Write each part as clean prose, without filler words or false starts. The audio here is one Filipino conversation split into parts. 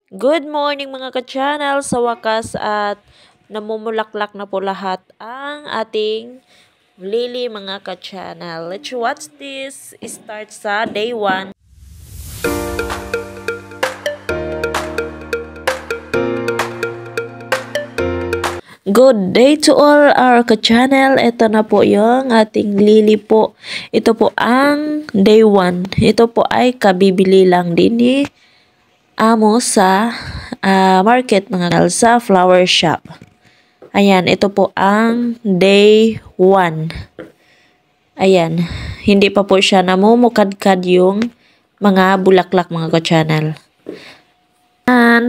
Good morning mga ka-channel, sa wakas at namumulaklak na po lahat ang ating lily mga ka-channel. Let's watch this. Start sa day 1. Good day to all our ka-channel. Ito na po yung ating lily po. Ito po ang day 1. Ito po ay kabibili lang din ni amo sa market mga kal, sa flower shop. Ayan, ito po ang day 1. Ayan, hindi pa po siya namumukadkad yung mga bulaklak mga ka-channel.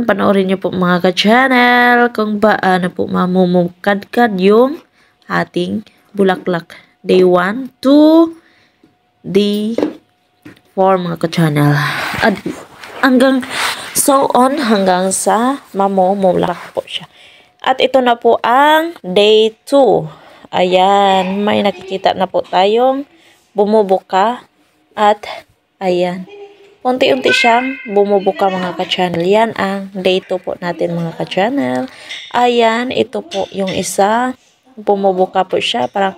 Panoorin niyo po mga ka-channel kung paano po mamumukadkad yung ating bulaklak. Day 1 to day 4 mga ka-channel. At hanggang so on hanggang sa mamumulak po siya. At ito na po ang day 2. Ayan, may nakikita na po tayong bumubuka at ayan. Unti-unti siyang bumubuka mga ka-channel. Yan ang day 2 po natin mga ka-channel. Ayan, ito po yung isa. Bumubuka po siya. Parang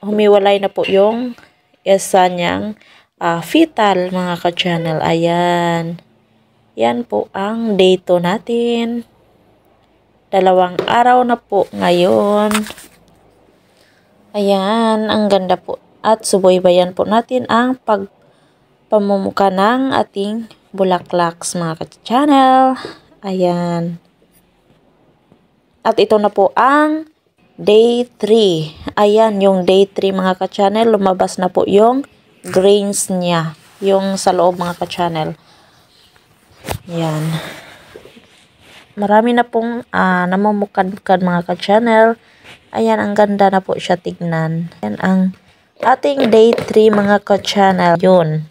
humiwalay na po yung isa niyang fetal mga ka-channel. Ayan. Yan po ang day 2 natin. 2 araw na po ngayon. Ayan, ang ganda po. At subaybayan po natin ang pamumuka ng ating bulaklaks mga ka-channel. Ayan. At ito na po ang day 3. Ayan, yung day 3 mga ka-channel. Lumabas na po yung grains niya. Yung sa loob mga ka-channel. Ayan. Marami na pong namumukadkad mga ka-channel. Ayan, ang ganda na po siya tignan. Ayan ang ating day 3 mga ka-channel. Yun.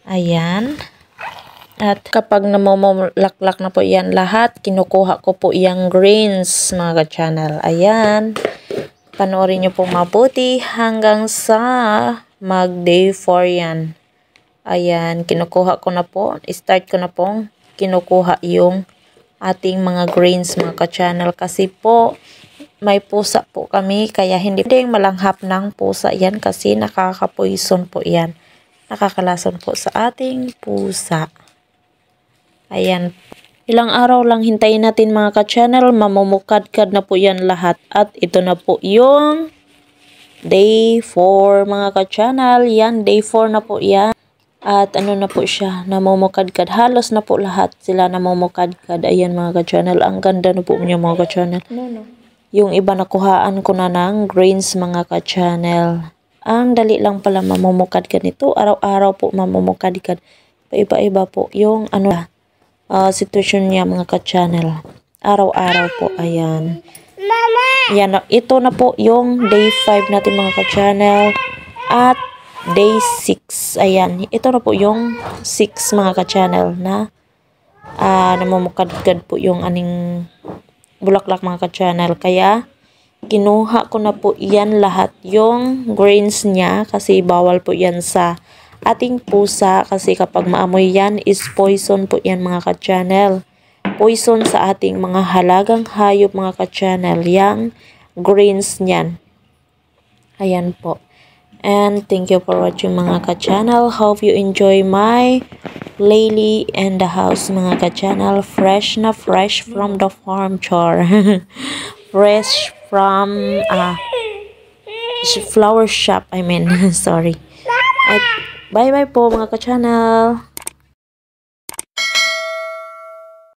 Ayan. At kapag namumulaklak na po yan lahat, kinukuha ko po yung greens mga ka-channel. Ayan. Panoorin nyo po mabuti hanggang sa mag-day 4 yan. Ayan. Kinukuha ko na po. Start ko na pong kinukuha yung ating mga greens mga ka-channel. Kasi po, may pusa po kami. Kaya hindi pwedeng malanghap ng pusa yan kasi nakaka-poison po yan. Nakakalason po sa ating pusa. Ayan. Ilang araw lang hintayin natin mga ka-channel. Mamumukadkad na po yan lahat. At ito na po yung day 4 mga ka-channel. Yan, day 4 na po yan. At ano na po siya, namumukadkad. Halos na po lahat sila namumukadkad. Ayan mga ka-channel. Ang ganda na po niya mga ka-channel. Yung iba nakuhaan ko na ng grains mga ka-channel. Ang dali lang pala mamumukadkad nito. Araw-araw po mamumukadkad. Iba-iba po yung sitwasyon niya mga ka-channel. Araw-araw po. Ayan. Yan. Ito na po yung day 5 natin mga ka-channel. At day 6. Ayan. Ito na po yung 6 mga ka-channel na namumukadkad po yung aning bulaklak mga ka-channel. Kaya kinuha ko na po yan lahat yung grains niya kasi bawal po yan sa ating pusa kasi kapag maamoy yan is poison po yan mga ka-channel. Poison sa ating mga halagang hayop mga ka-channel. Yang grains niyan. Ayan po. And thank you for watching mga ka-channel. Hope you enjoy my lily in the house mga ka-channel. Fresh na fresh from the farm char. Fresh from flower shop, I mean. Sorry. At bye bye po mga ka-channel.